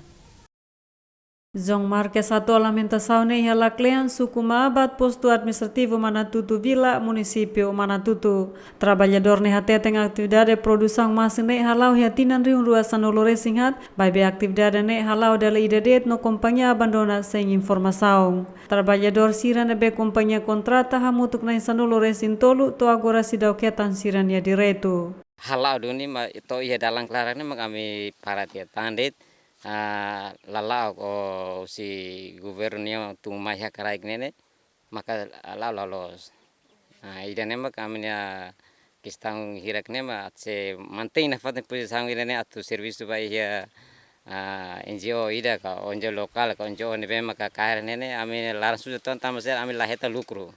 S20: João Marques atua lamentação ne hala Clean Sukumahabat, posto administrativo Manatutu Vila, município Manatutu. Trabalhador ne hate tem atividade de produção massa ne halau hiatinan riun rua sanolore singhat, baibe atividade ne halau dela idedet no companhia abandona sem informação. Trabalhador sira nebe companhia contrata hamutuk na sanolore sintolu to agora sidau ketan sirania direto.
S16: Halau duni ma ito ia dalang klarane kami para tiat pandit lalau ko si gubernio tumai hakarai nene maka lalos idane ma kami ya kistang hirak ne ma se mantém na faten posição idane atu serviço vai ya NGO ida ka onjo lokal ka onjo nebe maka kair nene ami laran sudah ton tamasel ami laheta lucro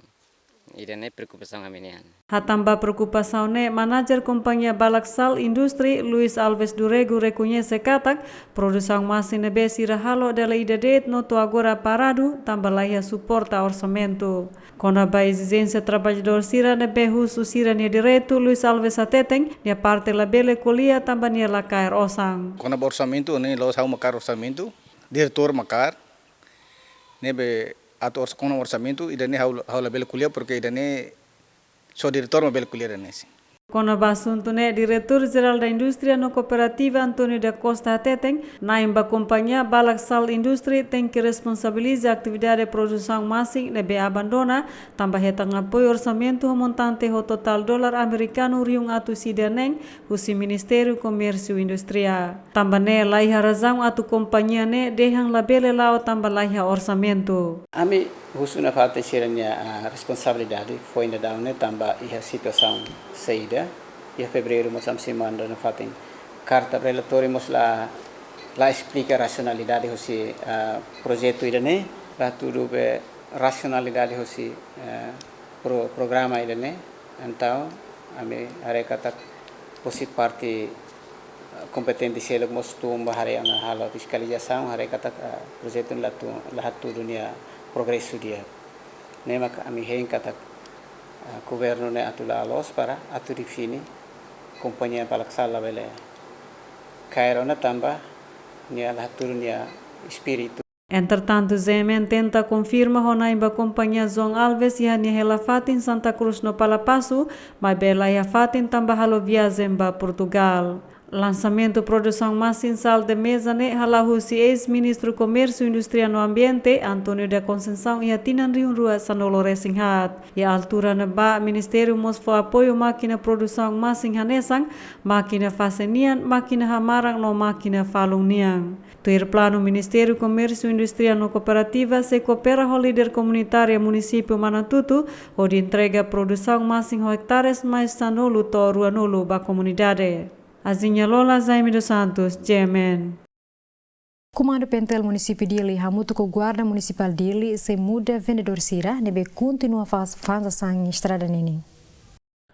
S16: idane preocupação aminian.
S20: Hatamba preocupação ne manager companhia Balak Salt Industri Luis Alves Durego reconhece katak produção massa nebe sira halo dela idedet no to agora parado tambah laia suporta orçamento. Kona ba exigência trabalhador sira nebe husu sira ne direto Luis Alves Ateteng dia parte labele colia tambah nia la cair osang.
S18: Kona ba orçamento ne lo sau makar orçamento diretor makar nebe atau com orçamento e daí a bela colher porque daí só diretor uma bela colher nesse.
S20: Kona basunto ne diretor geral da indústria no cooperativa Antônio da Costa Teteng na imba companhia Balak Salt Industri tem que responsabilizar a atividade de produção massa nebe abandona tambah hetang apoio orçamento montante ho total dolar americano riung atu sidaneng husi Ministério Comércio Industria. Tambah ne laiha razão atu companhia ne dehang labele lao tambah laiha orçamento.
S26: Ami husuna fate siranya responsabilidade foi ainda dar ne tambah iha situação saída e fevereiro mas se manda na fatem carta relatório mas lá explica racionalidade hoje projeto idane lá tudo be racionalidade hoje programa idane então ame are kata posi parte kompetente selo mostum bahari ang halo fiskalização hari kata projeto lahat tu dunia progresso dia nema kami hen kata governo ne atula alos para atu defini companhia palaksala bele kairona tamba nia lahat tu dunia espírito.
S20: Entretanto, Zemen tenta confirma Ronaimba Companhia João Alves e a Nihela Fatin Santa Cruz no Palapasso, mas Bela e a Fatin também halo viagem para Portugal. Lançamento produção massinsal de mesa ne halahusi ex-ministro Comércio e Indústria no Ambiente Antônio da Conceição e a Tinan Rio Rua Sanolo Resinghat. E a altura na ba Ministério mosfo apoio máquina produção massinhanesang, máquina fasenian, máquina hamarang no máquina faluniang. Tuir plano Ministério Comércio e Indústria no Cooperativa se coopera com líder comunitária município Manatutu, onde entrega produção massin hectares mais sanolo to ruanolo ba comunidade. Azinha Lola Zaime dos Santos, GMN.
S1: Comando Pentel município Dili, hamuto com guarda municipal Dili, se muda vendedor Sira, nebe continua fazendo estrada nini.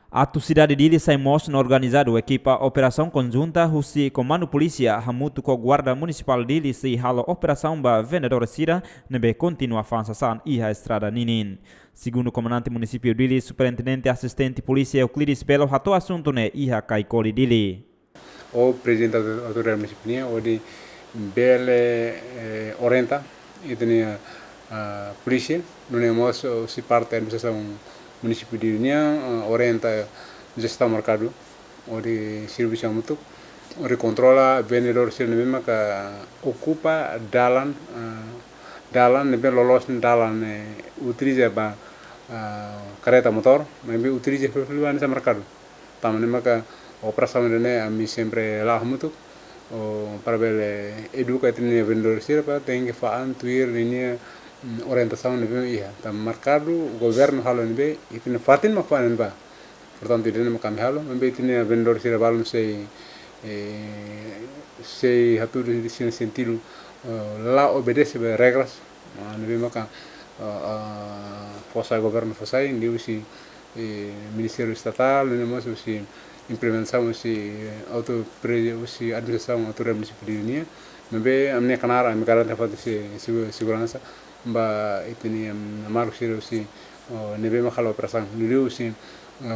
S6: A cidade Dili sai mostra organizado equipa operação conjunta husi comando polícia hamuto com guarda municipal Dili se halo operação ba vendedor Sira, nebe continua fazendo iha estrada ninin. Segundo o comandante município Dili, superintendente assistente polícia Euclides Belo hato assunto ne iha kaikoli Dili.
S5: O presidente da autoridade municipal, o de Bele orienta, e tem a polícia, não é mais se parte da administração municipal de União, orienta gestão mercado, o de serviço mútuo, o de controla vendedor sendo mesmo que ocupa dalan nebe lolos dalan utiliza ba kereta motor, nebe utiliza peluang nessa mercado, taman mesmo que operação ini kami sempre lah mutu, para bela educa ini vendedor siapa, tem que fazer tuir ini orientação ini iya, tam mercado governo halo ini, itu fatin mak fatin ba, portanto ini mak kami halo, ini ini vendedor siapa balon se hatu di sini sentido lá obedece be regras, ini mak força governo força ini usi Ministério Estatal, ini mas usi implementação a administração autoridade municipal de Unia, mas a minha canara, a minha garanta de segurança, ba itini amaru siro si nebe makalo operação, niliu si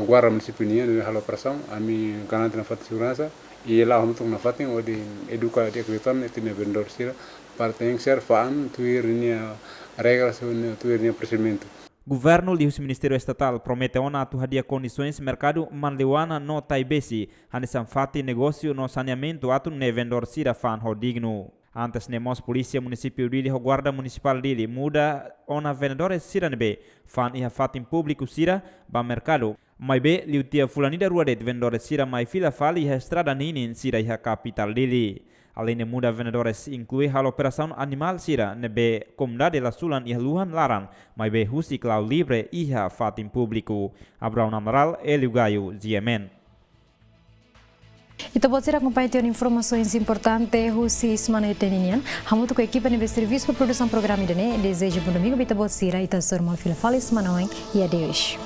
S5: guarda municipal de Unia nebe makalo operação, a minha garanta de segurança, e lá vamos na fatin o de educar de acreditar itini vendedor siro, para ter que ser fan tuir nia regras tuir nia procedimento.
S6: Governo e o Ministério Estatal prometeu na atuadia condições mercado manleuana no Taibesi, hanesan fati negócio no saneamento atu ne vendedor sira fan ho digno. Antes nemos polícia município Dili ho guarda municipal Dili muda ona vendedores sira nebe fan iha fatin público sira ba mercado. Mai be liutia fulanida ruadet vendedores sira mai fila fali iha estrada ninin sira iha capital Dili. Além de muda vendedores inclui hal operação animal sira nebe comunidade la sulan iha luhan laran mai be husi clau libre iha fatin público. Abraão Amaral, Elio Gaio, GMN.
S1: Então pode ser acompanhado informações importantes husi semana etenian. Hamuto com a equipe de serviço para produção programa de desejo bom domingo bita pode ser aí tá sormal fila fala semana e adeus.